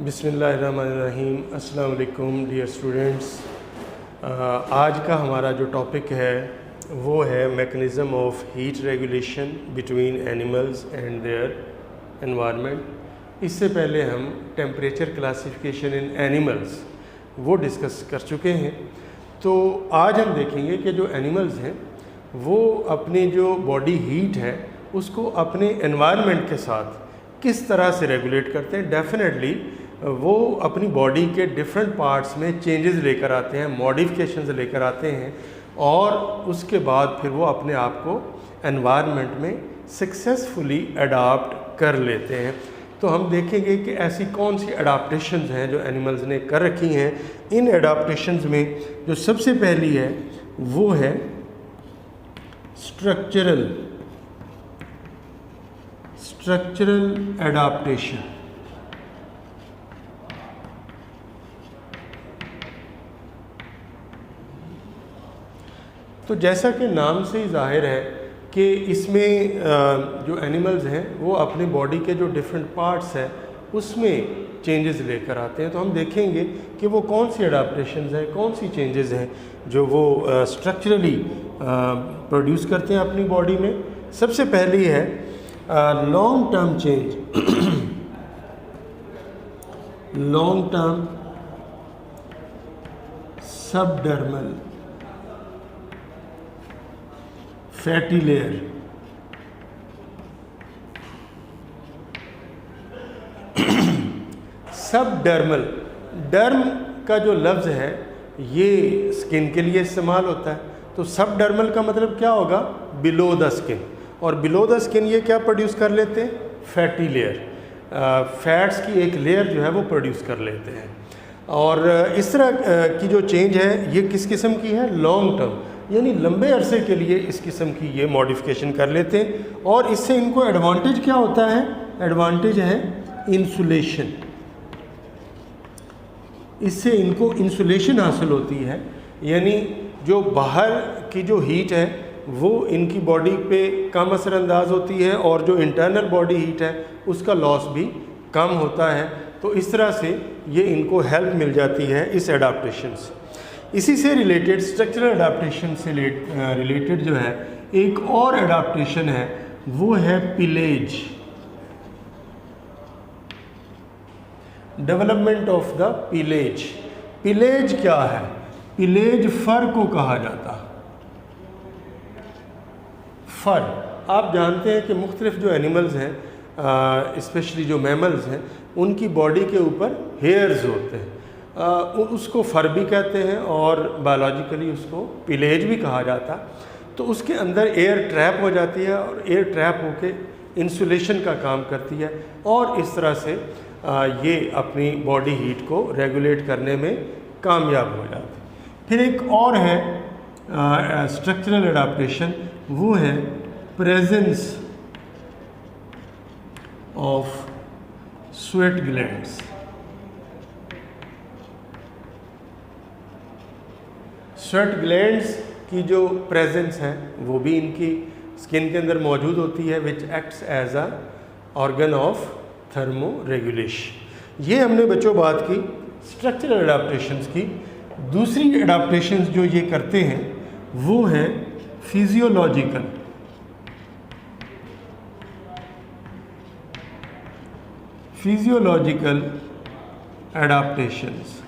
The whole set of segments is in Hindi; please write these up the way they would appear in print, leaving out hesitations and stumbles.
बिस्मिल्लाहिर्रहमानिर्रहीम। अस्सलाम वालेकुम डियर स्टूडेंट्स। आज का हमारा जो टॉपिक है वो है mechanism of heat regulation between animals and their environment. इससे पहले हम टेम्परेचर क्लासिफिकेशन इन एनिमल्स वो डिस्कस कर चुके हैं। तो आज हम देखेंगे कि जो एनिमल्स हैं वो अपनी जो बॉडी हीट है उसको अपने एनवायरनमेंट के साथ किस तरह से रेगुलेट करते हैं। डेफिनेटली वो अपनी बॉडी के डिफरेंट पार्ट्स में चेंजेस लेकर आते हैं, मॉडिफिकेशंस लेकर आते हैं और उसके बाद फिर वो अपने आप को एनवायरनमेंट में सक्सेसफुली अडाप्ट कर लेते हैं। तो हम देखेंगे कि ऐसी कौन सी अडाप्टेशंस हैं जो एनिमल्स ने कर रखी हैं। इन अडाप्टेशंस में जो सबसे पहली है वो है स्ट्रक्चरल एडाप्टेशन। तो जैसा कि नाम से ही जाहिर है कि इसमें जो एनिमल्स हैं वो अपने बॉडी के जो डिफरेंट पार्ट्स हैं उसमें चेंजेस लेकर आते हैं। तो हम देखेंगे कि वो कौन सी अडाप्टेशंस हैं, कौन सी चेंजेस हैं जो वो स्ट्रक्चरली प्रोड्यूस करते हैं अपनी बॉडी में। सबसे पहली है long term change, long term subdermal fatty layer. Subdermal, derm का जो लफ्ज़ है ये स्किन के लिए इस्तेमाल होता है। तो सबडर्मल का मतलब क्या होगा? Below the skin. और बिलो द स्किन ये क्या प्रोड्यूस कर लेते हैं? फैटी लेयर, फैट्स की एक लेयर जो है वो प्रोड्यूस कर लेते हैं। और इस तरह की जो चेंज है ये किस किस्म की है? लॉन्ग टर्म, यानी लंबे अरसे के लिए इस किस्म की ये मॉडिफिकेशन कर लेते हैं। और इससे इनको एडवांटेज क्या होता है? एडवांटेज है इंसुलेशन। इससे इनको इंसुलेशन हासिल होती है, यानी जो बाहर की जो हीट है वो इनकी बॉडी पे कम असरअंदाज होती है और जो इंटरनल बॉडी हीट है उसका लॉस भी कम होता है। तो इस तरह से ये इनको हेल्प मिल जाती है इस एडाप्टेशन से। इसी से रिलेटेड, स्ट्रक्चरल एडाप्टेशन से रिलेटेड जो है एक और एडाप्टेशन है वो है pillage, development of the pillage. Pillage क्या है? पिलेज फर को कहा जाता है। फर, आप जानते हैं कि मुख्तलिफ जो एनिमल्स हैं, स्पेशली जो मैमल्स हैं, उनकी बॉडी के ऊपर हेयर्स होते हैं। उसको फर भी कहते हैं और बायोलॉजिकली उसको पिलेज भी कहा जाता है। तो उसके अंदर एयर ट्रैप हो जाती है और एयर ट्रैप होके इंसुलेशन का काम करती है और इस तरह से ये अपनी बॉडी हीट को रेगुलेट करने में कामयाब हो जाती है। फिर एक और है स्ट्रक्चरल एडाप्टेशन, वो है presence of sweat glands. Sweat glands की जो प्रेजेंस है वो भी इनकी स्किन के अंदर मौजूद होती है, which acts as a organ of thermo regulation. ये हमने बच्चों बात की स्ट्रक्चरल एडाप्टेशंस की। दूसरी एडाप्टेशंस जो ये करते हैं वो है physiological. Physiological adaptations.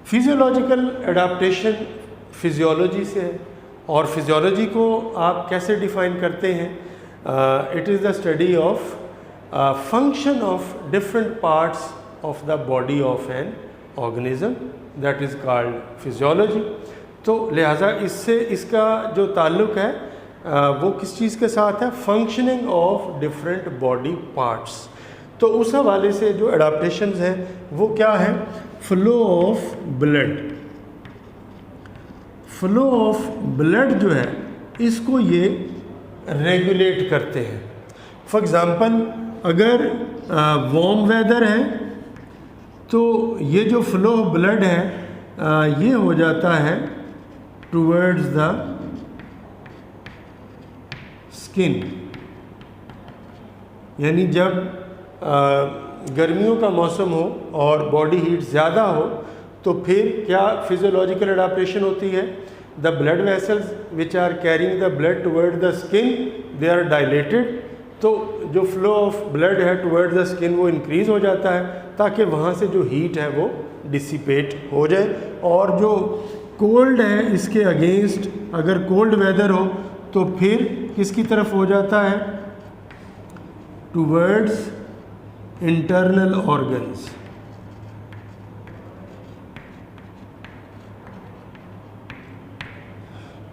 Physiological adaptation physiology से है और फिजियोलॉजी को आप कैसे डिफाइन करते हैं? It is the study of function of different parts of the body of an organism, that is called physiology. तो लिहाजा इससे इसका जो ताल्लुक़ है वो किस चीज़ के साथ है? Functioning of different body parts. तो उस हवाले से जो एडाप्टेशंस हैं वो क्या है? Flow of blood. Flow of blood जो है इसको ये रेगुलेट करते हैं। फॉर एग्ज़ाम्पल, अगर वार्म वेदर है तो ये जो फ्लो ऑफ ब्लड है ये हो जाता है टूवर्ड्स द स्किन, यानी जब गर्मियों का मौसम हो और बॉडी हीट ज़्यादा हो तो फिर क्या फिजियोलॉजिकल एडाप्टेशन होती है? The blood vessels which are carrying the blood toward the skin they are dilated, तो जो फ्लो ऑफ ब्लड है टुवर्ड द स्किन वो इंक्रीज़ हो जाता है ताकि वहाँ से जो हीट है वो डिसिपेट हो जाए। और जो कोल्ड है इसके अगेंस्ट अगर कोल्ड वेदर हो तो फिर किसकी तरफ हो जाता है? Towards internal organs.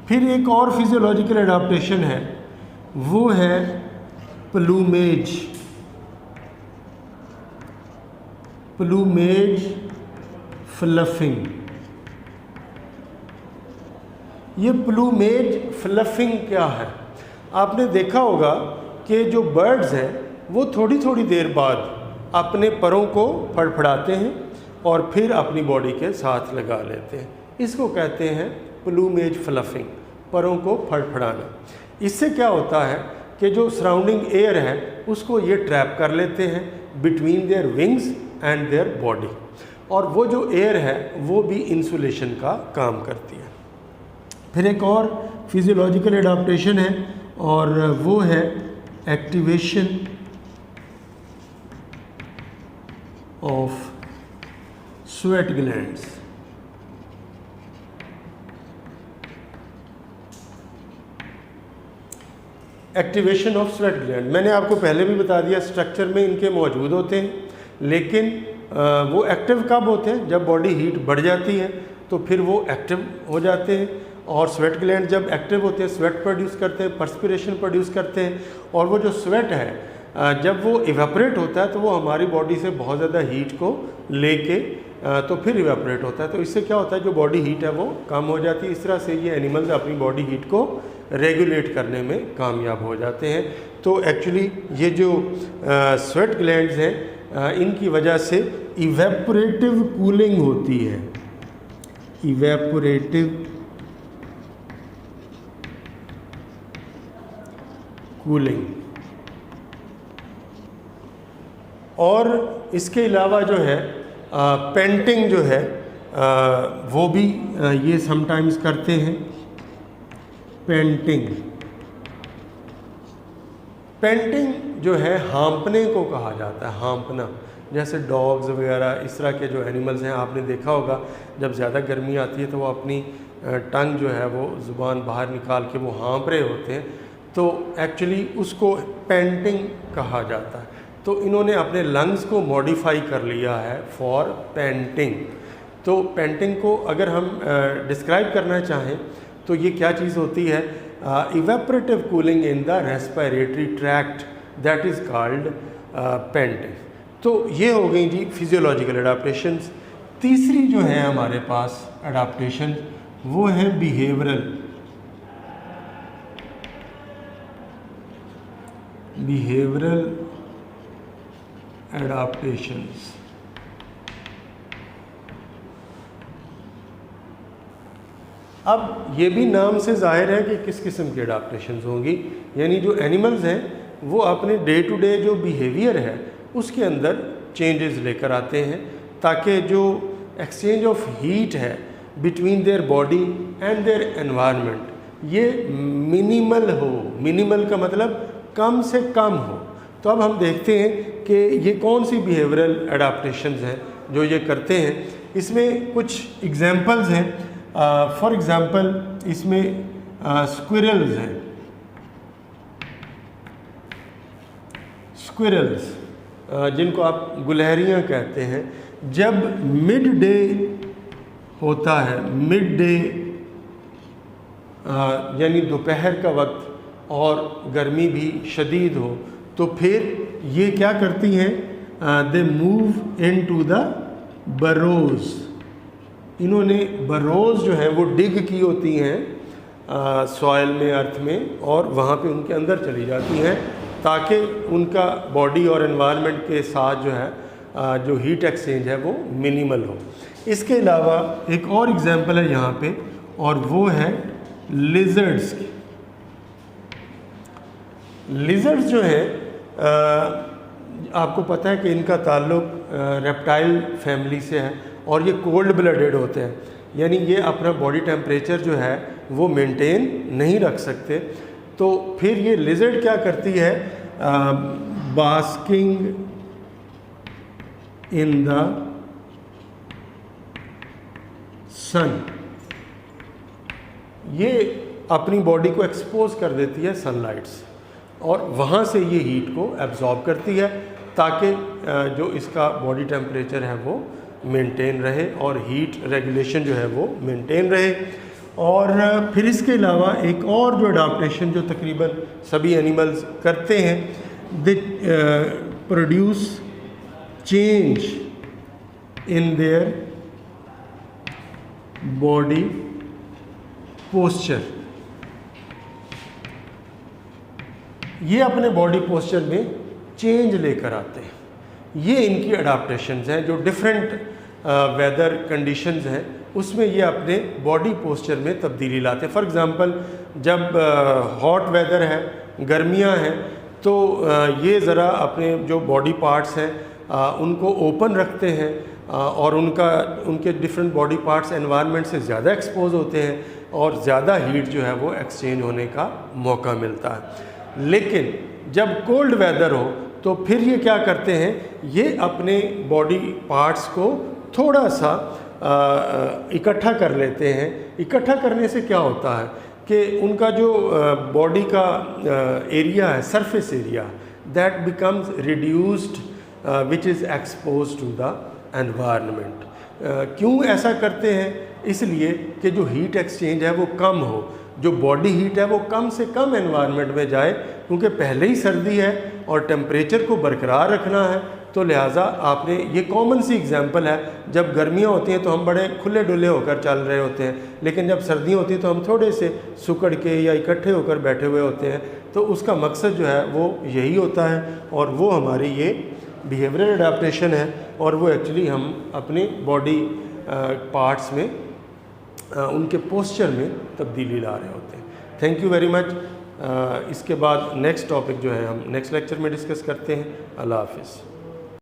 फिर एक और फिजियोलॉजिकल एडाप्टेशन है, वो है प्लूमेज। प्लूमेज फ्लफिंग। ये प्लूमेज फ्लफिंग क्या है? आपने देखा होगा कि जो बर्ड्स हैं वो थोड़ी थोड़ी देर बाद अपने परों को फड़फड़ाते हैं और फिर अपनी बॉडी के साथ लगा लेते हैं। इसको कहते हैं प्लूमेज फ्लफिंग, परों को फड़फड़ाना। इससे क्या होता है कि जो सराउंडिंग एयर है उसको ये ट्रैप कर लेते हैं between their wings and their body, और वो जो एयर है वो भी इंसुलेशन का काम करती है। फिर एक और फिजियोलॉजिकल एडाप्टेशन है और वो है activation of sweat glands. Activation of sweat gland, मैंने आपको पहले भी बता दिया स्ट्रक्चर में इनके मौजूद होते हैं, लेकिन वो एक्टिव कब होते हैं? जब बॉडी हीट बढ़ जाती है तो फिर वो एक्टिव हो जाते हैं। और स्वेट ग्लैंड जब एक्टिव होते हैं स्वेट प्रोड्यूस करते हैं, पर्सपिरेशन प्रोड्यूस करते हैं, और वो जो स्वेट है जब वो इवेपोरेट होता है तो वो हमारी बॉडी से बहुत ज़्यादा हीट को लेके तो फिर इवेपोरेट होता है। तो इससे क्या होता है, जो बॉडी हीट है वो कम हो जाती है। इस तरह से ये एनिमल्स अपनी बॉडी हीट को रेगुलेट करने में कामयाब हो जाते हैं। तो एक्चुअली ये जो स्वेट ग्लैंड्स हैं इनकी वजह से इवेपोरेटिव कूलिंग होती है। Evaporative cooling. और इसके अलावा जो है पेंटिंग जो है वो भी ये समटाइम्स करते हैं। पेंटिंग, पेंटिंग जो है हाँपने को कहा जाता है। हाँपना, जैसे डॉग्स वगैरह इस तरह के जो एनिमल्स हैं, आपने देखा होगा जब ज़्यादा गर्मी आती है तो वो अपनी टंग जो है वो ज़ुबान बाहर निकाल के वो हाँप रहे होते हैं, तो एक्चुअली उसको पेंटिंग कहा जाता है। तो इन्होंने अपने लंग्स को मॉडिफाई कर लिया है फॉर पेंटिंग। तो पेंटिंग को अगर हम डिस्क्राइब करना चाहें तो ये क्या चीज़ होती है? Evaporative cooling in the respiratory tract, that is called painting. तो ये हो गई जी फिजियोलॉजिकल एडाप्टेशंस। तीसरी जो है हमारे पास एडाप्टेशन वो है बिहेवियरल। Behavioural adaptations. अब ये भी नाम से जाहिर है कि किस किस्म की एडाप्टेशंस होंगी, यानी जो एनिमल्स हैं वो अपने डे टू डे जो बिहेवियर है उसके अंदर चेंजेस लेकर आते हैं ताकि जो एक्सचेंज ऑफ हीट है between their body and their environment ये मिनिमल हो। मिनिमल का मतलब कम से कम हो। तो अब हम देखते हैं कि ये कौन सी बिहेवियरल एडाप्टेशंस हैं जो ये करते हैं। इसमें कुछ एग्जांपल्स हैं। फॉर एग्ज़ाम्पल इसमें स्क्विरल्स हैं। स्क्विरल्स जिनको आप गुलहरियाँ कहते हैं, जब मिड डे होता है, मिड डे यानी दोपहर का वक्त और गर्मी भी शदीद हो, तो फिर ये क्या करती हैं? They move into the burrows. इन्होंने बरोज़ जो है वो डिग की होती हैं सॉइल में, अर्थ में, और वहाँ पे उनके अंदर चली जाती हैं ताकि उनका बॉडी और एनवायरनमेंट के साथ जो है जो हीट एक्सचेंज है वो मिनिमल हो। इसके अलावा एक और एग्जांपल है यहाँ पे, और वो है लिजर्ड्स की। लिजर्ड्स जो है आपको पता है कि इनका ताल्लुक रेप्टाइल फैमिली से है और ये कोल्ड ब्लडेड होते हैं, यानी ये अपना बॉडी टेम्परेचर जो है वो मेंटेन नहीं रख सकते। तो फिर ये लिजर्ड क्या करती है, बास्किंग इन द सन, ये अपनी बॉडी को एक्सपोज कर देती है सनलाइट से और वहाँ से ये हीट को एब्जॉर्ब करती है ताकि जो इसका बॉडी टेम्परेचर है वो मेंटेन रहे और हीट रेगुलेशन जो है वो मेंटेन रहे। और फिर इसके अलावा एक और जो अडाप्टेशन जो तकरीबन सभी एनिमल्स करते हैं, they produce change in their body posture, ये अपने बॉडी पोस्चर में चेंज लेकर आते हैं। ये इनकी अडाप्टेशंस हैं जो डिफरेंट वेदर कंडीशंस हैं उसमें ये अपने बॉडी पोस्चर में तब्दीली लाते हैं। फॉर एग्ज़ाम्पल जब हॉट वेदर है, गर्मियां हैं, तो ये ज़रा अपने जो बॉडी पार्ट्स हैं उनको ओपन रखते हैं और उनके डिफरेंट बॉडी पार्ट्स एनवायरनमेंट से ज़्यादा एक्सपोज होते हैं और ज़्यादा हीट जो है वो एक्सचेंज होने का मौका मिलता है। लेकिन जब कोल्ड वेदर हो तो फिर ये क्या करते हैं, ये अपने बॉडी पार्ट्स को थोड़ा सा इकट्ठा कर लेते हैं। इकट्ठा करने से क्या होता है कि उनका जो बॉडी का एरिया है, surface area, that becomes reduced which is expose to the environment. क्यों ऐसा करते हैं? इसलिए कि जो हीट एक्सचेंज है वो कम हो, जो बॉडी हीट है वो कम से कम एनवायरनमेंट में जाए, क्योंकि पहले ही सर्दी है और टेम्परेचर को बरकरार रखना है। तो लिहाजा आपने, ये कॉमन सी एग्जांपल है, जब गर्मियाँ होती हैं तो हम बड़े खुले डुले होकर चल रहे होते हैं, लेकिन जब सर्दियाँ होती हैं तो हम थोड़े से सुकड़ के या इकट्ठे होकर बैठे हुए होते हैं। तो उसका मकसद जो है वो यही होता है और वो हमारी ये बिहेवियरल अडेप्टेशन है और वो एक्चुअली हम अपने बॉडी पार्ट्स में उनके पोस्चर में तब्दीली ला रहे होते हैं। Thank you very much. इसके बाद नेक्स्ट टॉपिक जो है हम नेक्स्ट लेक्चर में डिस्कस करते हैं। अल्लाह हाफिज़।